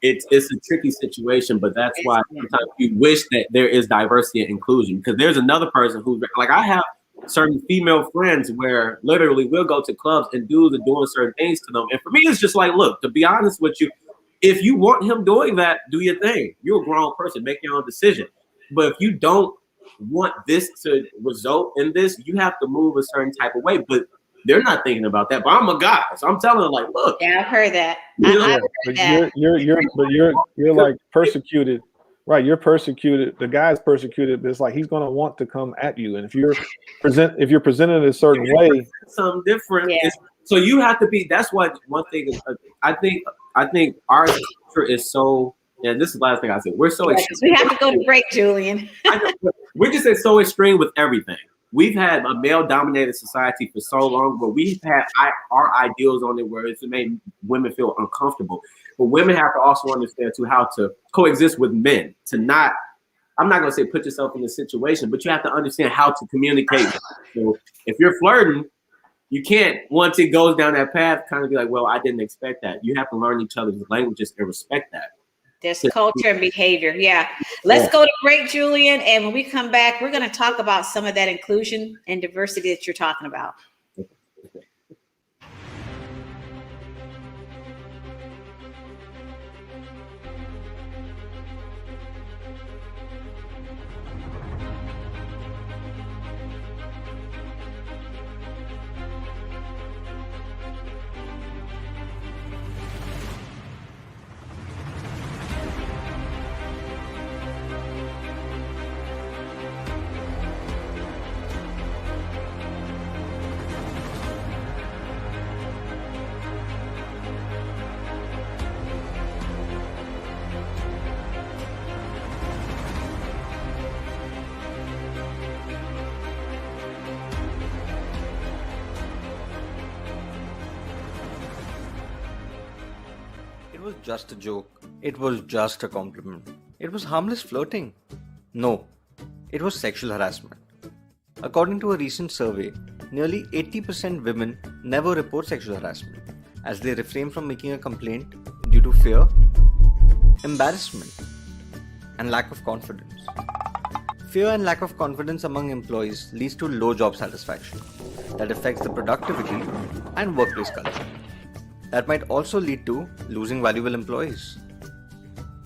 it's a tricky situation, but that's why sometimes you wish that there is diversity and inclusion, because there's another person who's like, I have certain female friends where literally we'll go to clubs and dudes are doing certain things to them. And for me, it's just like, look, to be honest with you, if you want him doing that, do your thing. You're a grown person, make your own decision. But if you don't want this to result in this, you have to move a certain type of way. But they're not thinking about that. But I'm a guy, so I'm telling them, like, look. Yeah, I've heard that. You're like persecuted, right? You're persecuted. The guy's persecuted. It's like he's gonna want to come at you, and if you're presented a certain way, something different. Yeah. So you have to be. That's what one thing is. I think our culture is so. Yeah, this is the last thing I said. We're so extreme. We have to go to break, Julian. We're just so extreme with everything. We've had a male-dominated society for so long, but we've had our ideals on it where it's made women feel uncomfortable. But women have to also understand too how to coexist with men. I'm not going to say put yourself in a situation, but you have to understand how to communicate. So if you're flirting, you can't, once it goes down that path, kind of be like, well, I didn't expect that. You have to learn each other's languages and respect that. There's culture and behavior. Yeah. Let's go to break, Julian. And when we come back, we're going to talk about some of that inclusion and diversity that you're talking about. It was just a joke. It was just a compliment. It was harmless flirting. No, it was sexual harassment. According to a recent survey, nearly 80% women never report sexual harassment, as they refrain from making a complaint due to fear, embarrassment, and lack of confidence. Fear and lack of confidence among employees leads to low job satisfaction that affects the productivity and workplace culture. That might also lead to losing valuable employees.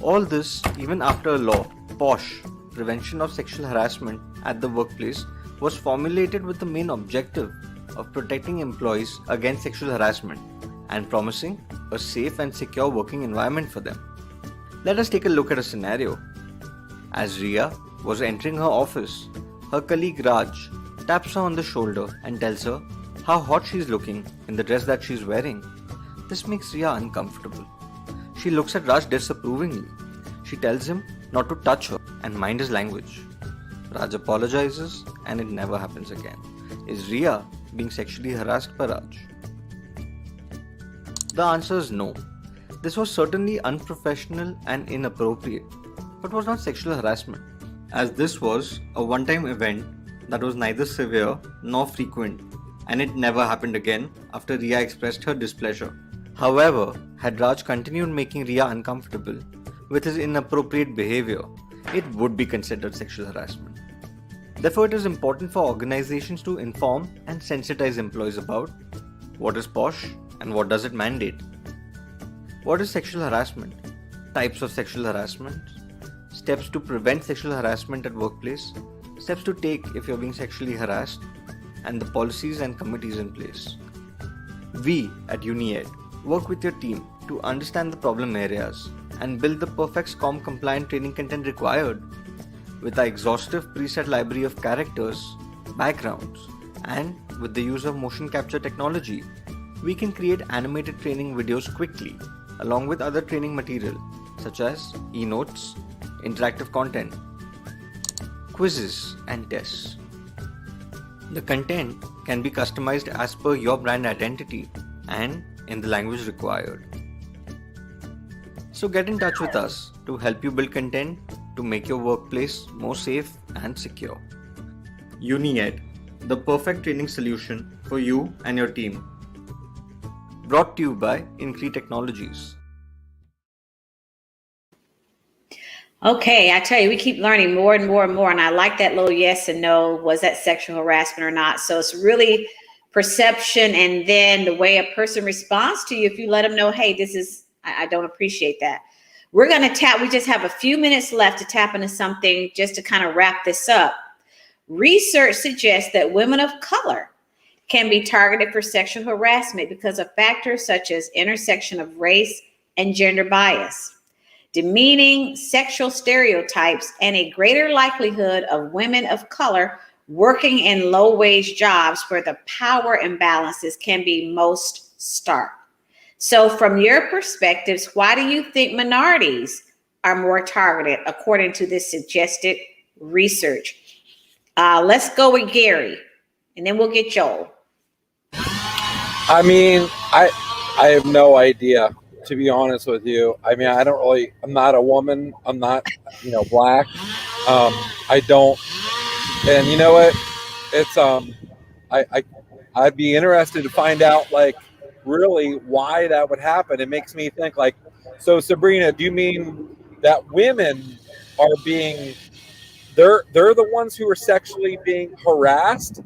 All this even after a law, POSH, Prevention of Sexual Harassment at the Workplace, was formulated with the main objective of protecting employees against sexual harassment and promising a safe and secure working environment for them. Let us take a look at a scenario. As Ria was entering her office, her colleague Raj taps her on the shoulder and tells her how hot she's looking in the dress that she's wearing. This makes Ria uncomfortable. She looks at Raj disapprovingly She tells him not to touch her and mind his language. Raj apologizes and it never happens again. Is Riya being sexually harassed by Raj? The answer is no. This was certainly unprofessional and inappropriate, but was not sexual harassment, as this was a one-time event that was neither severe nor frequent, and it never happened again after Riya expressed her displeasure. However, had Raj continued making Riya uncomfortable with his inappropriate behavior, it would be considered sexual harassment. Therefore, it is important for organizations to inform and sensitize employees about what is POSH and what does it mandate. What is sexual harassment? Types of sexual harassment, steps to prevent sexual harassment at workplace, steps to take if you're being sexually harassed, and the policies and committees in place. We at UniEd work with your team to understand the problem areas and build the perfect SCORM compliant training content required. With our exhaustive preset library of characters, backgrounds, and with the use of motion capture technology, we can create animated training videos quickly, along with other training material such as e-notes, interactive content, quizzes, and tests. The content can be customized as per your brand identity and in the language required. So get in touch with us to help you build content to make your workplace more safe and secure. UniEd, the perfect training solution for you and your team. Brought to you by Incree Technologies. Okay, I tell you, we keep learning more and more and more, and I like that little yes and no. Was that sexual harassment or not? So it's really perception, and then the way a person responds to you. If you let them know, hey, this is, I don't appreciate that. We're going to tap, we just have a few minutes left to tap into something just to kind of wrap this up. Research suggests that women of color can be targeted for sexual harassment because of factors such as intersection of race and gender bias, demeaning sexual stereotypes, and a greater likelihood of women of color working in low-wage jobs where the power imbalances can be most stark. So from your perspectives, why do you think minorities are more targeted according to this suggested research? Let's go with Gary, and then we'll get Joel. I mean, I have no idea, to be honest with you. I mean, I'm not a woman. I'm not, black. I don't, and you know what? It's, I'd be interested to find out, like, really why that would happen. It makes me think, like, so Sabrina, do you mean that women are they're the ones who are sexually being harassed,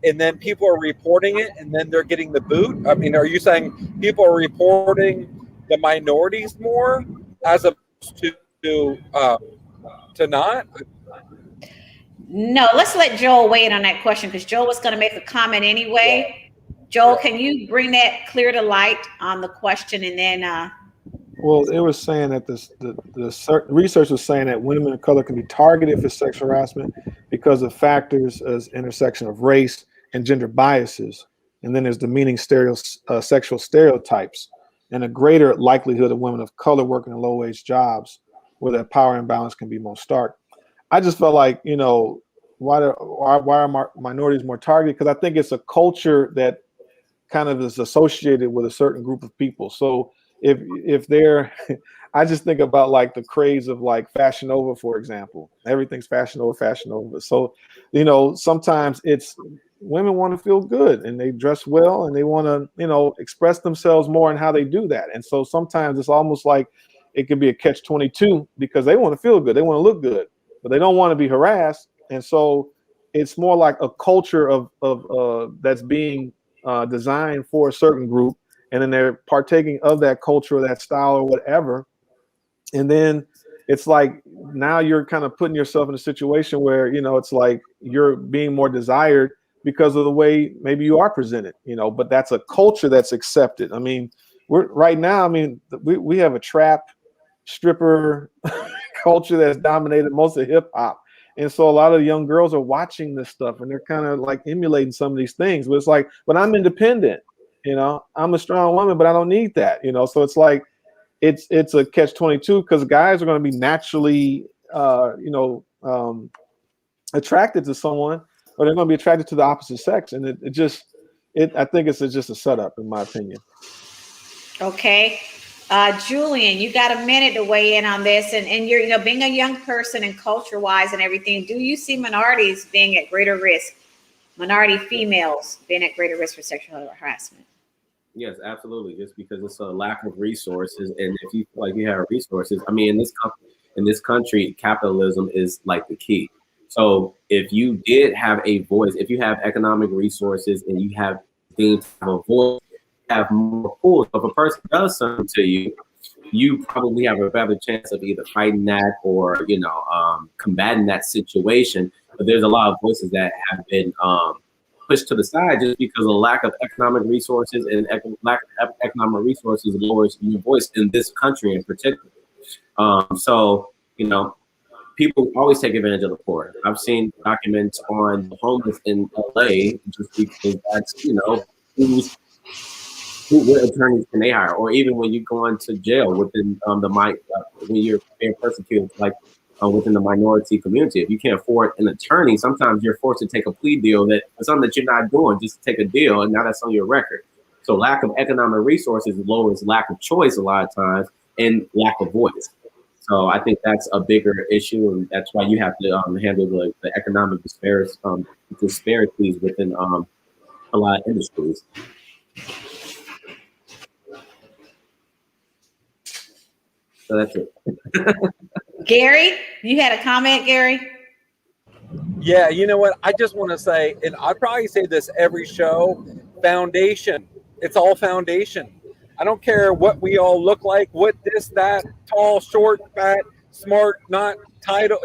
and then people are reporting it, and then they're getting the boot? I mean, are you saying people are reporting the minorities more as opposed to not? No, let's let Joel weigh in on that question, because Joel was going to make a comment anyway. Joel, can you bring that clear to light on the question, and then Well, it was saying that the research was saying that women of color can be targeted for sexual harassment because of factors as intersection of race and gender biases, and then there's demeaning sexual stereotypes, and a greater likelihood of women of color working in low-wage jobs where that power imbalance can be most stark. I just felt like, why are minorities more targeted? Because I think it's a culture that kind of is associated with a certain group of people. So if they're, I just think about like the craze of like Fashion Nova, for example. Everything's Fashion Nova. So, sometimes it's women want to feel good and they dress well and they want to, express themselves more in how they do that. And so sometimes it's almost like it could be a catch-22 because they want to feel good. They want to look good, but they don't want to be harassed. And so it's more like a culture of that's being designed for a certain group, and then they're partaking of that culture or that style or whatever. And then it's like now you're kind of putting yourself in a situation where, it's like you're being more desired because of the way maybe you are presented, but that's a culture that's accepted. I mean, we have a trap stripper culture that's dominated most of hip hop. And so a lot of the young girls are watching this stuff and they're kind of like emulating some of these things. But it's like, but I'm independent, I'm a strong woman, but I don't need that, So it's like it's a catch-22 because guys are going to be naturally, attracted to someone, or they're going to be attracted to the opposite sex, and I think it's just a setup, in my opinion. Okay. Julian, you got a minute to weigh in on this, and you're, being a young person and culture-wise and everything, do you see minorities being at greater risk, minority females being at greater risk for sexual harassment? Yes, absolutely. Just because it's a lack of resources, and if you feel like you have resources, I mean, in this country, capitalism is like the key. So if you did have a voice, if you have economic resources and you have things to have a voice, have more pools. If a person does something to you, you probably have a better chance of either fighting that or, combating that situation. But there's a lot of voices that have been pushed to the side just because of lack of economic resources, and lack of economic resources lowers your voice in this country in particular. People always take advantage of the poor. I've seen documents on the homeless in LA just because that's, what attorneys can they hire? Or even when you go into jail within when you're being persecuted, like within the minority community, if you can't afford an attorney, sometimes you're forced to take a plea deal that something that you're not doing, just to take a deal, and now that's on your record. So lack of economic resources lowers lack of choice a lot of times, and lack of voice. So I think that's a bigger issue, and that's why you have to handle the economic disparities within a lot of industries. So that's it. Gary, you had a comment, Gary? Yeah, you know what? I just want to say, and I probably say this every show, foundation. It's all foundation. I don't care what we all look like, what this, that, tall, short, fat, smart, not, title,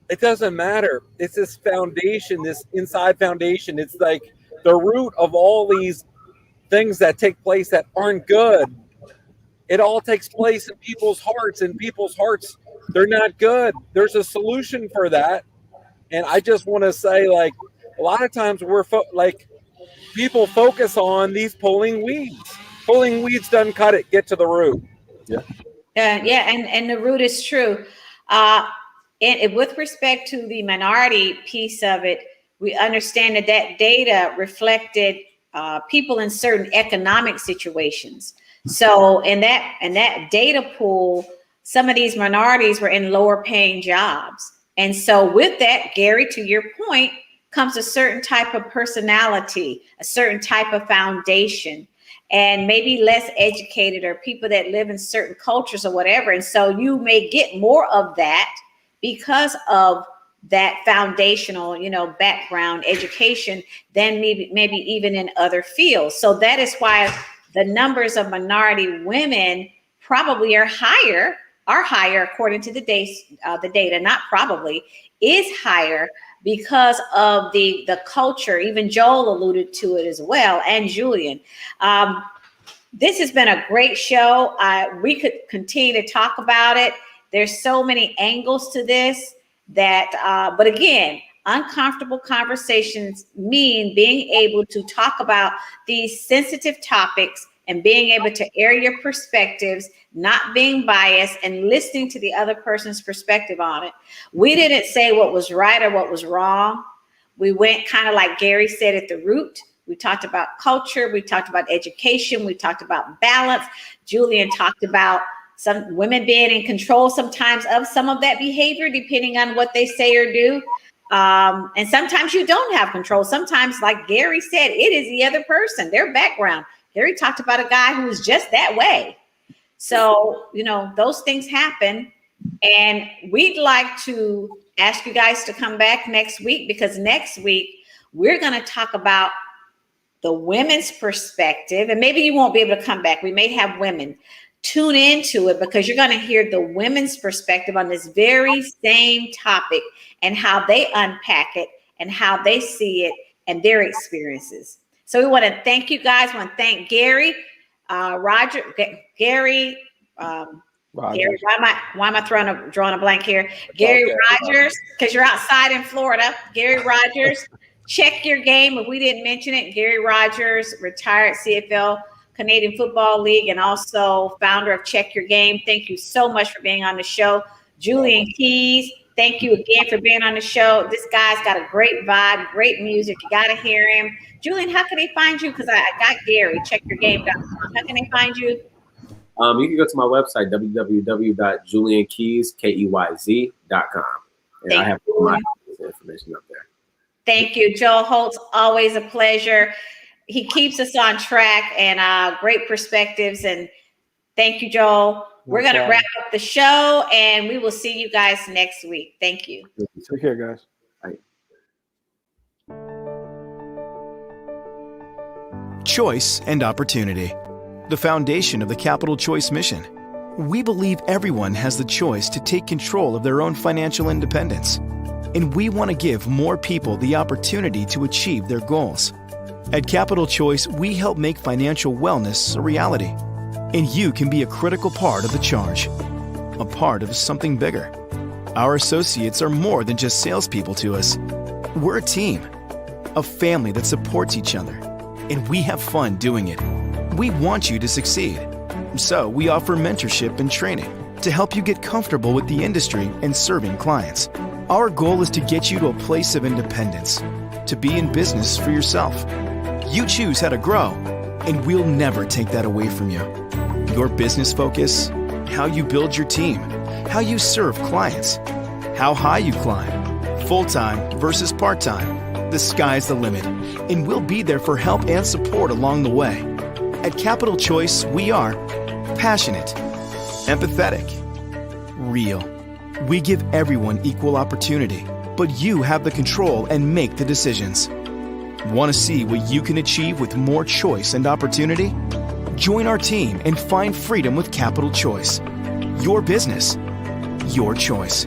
it doesn't matter. It's this foundation, this inside foundation. It's like the root of all these things that take place that aren't good. It all takes place in people's hearts, and people's hearts, they're not good. There's a solution for that. And I just want to say, like, a lot of times people focus on these pulling weeds. Pulling weeds doesn't cut it. Get to the root. Yeah. And the root is true. And with respect to the minority piece of it, we understand that data reflected people in certain economic situations. So in that data pool, some of these minorities were in lower paying jobs. And so with that, Gary, to your point, comes a certain type of personality, a certain type of foundation, and maybe less educated, or people that live in certain cultures or whatever. And so you may get more of that because of that foundational, background education than maybe even in other fields. So that is why the numbers of minority women probably are higher according to the data, not probably, is higher because of the culture. Even Joel alluded to it as well, and Julian. This has been a great show. We could continue to talk about it. There's so many angles to this but again, uncomfortable conversations mean being able to talk about these sensitive topics and being able to air your perspectives, not being biased, and listening to the other person's perspective on it. We didn't say what was right or what was wrong. We went kind of like Gary said at the root. We talked about culture. We talked about education. We talked about balance. Julian talked about some women being in control sometimes of some of that behavior, depending on what they say or do. And sometimes you don't have control. Sometimes, like Gary said, it is the other person, their background. Gary talked about a guy who was just that way. So, those things happen. And we'd like to ask you guys to come back next week, because next week we're going to talk about the women's perspective. And maybe you won't be able to come back. We may have women. Tune into it, because you're going to hear the women's perspective on this very same topic and how they unpack it and how they see it and their experiences. So we want to thank you guys. I want to thank Gary, Gary. Gary, why am I drawing a blank here? Gary Rogers, because you're outside in Florida. Gary Rogers, check your game. If we didn't mention it, Gary Rogers, retired CFL Canadian Football League and also founder of Check Your Game. Thank you so much for being on the show. Julian Keys, thank you again for being on the show. This guy's got a great vibe, great music. You got to hear him. Julian, how can they find you? Because I got Gary, checkyourgame.com. How can they find you? You can go to my website, www.juliankeys.com. And I have all my information up there. Thank you, Joel Holtz. Always a pleasure. He keeps us on track and great perspectives. And thank you, Joel. We're going to wrap up the show and we will see you guys next week. Thank you. Take care, guys. Bye. Choice and opportunity. The foundation of the Capital Choice mission. We believe everyone has the choice to take control of their own financial independence. And we want to give more people the opportunity to achieve their goals. At Capital Choice, we help make financial wellness a reality. And you can be a critical part of the charge, a part of something bigger. Our associates are more than just salespeople to us. We're a team, a family that supports each other, and we have fun doing it. We want you to succeed. So we offer mentorship and training to help you get comfortable with the industry and serving clients. Our goal is to get you to a place of independence, to be in business for yourself. You choose how to grow, and we'll never take that away from you. Your business focus, how you build your team, how you serve clients, how high you climb, full-time versus part-time. The sky's the limit, and we'll be there for help and support along the way. At Capital Choice, we are passionate, empathetic, real. We give everyone equal opportunity, but you have the control and make the decisions. Want to see what you can achieve with more choice and opportunity? Join our team and find freedom with Capital Choice. Your business, your choice.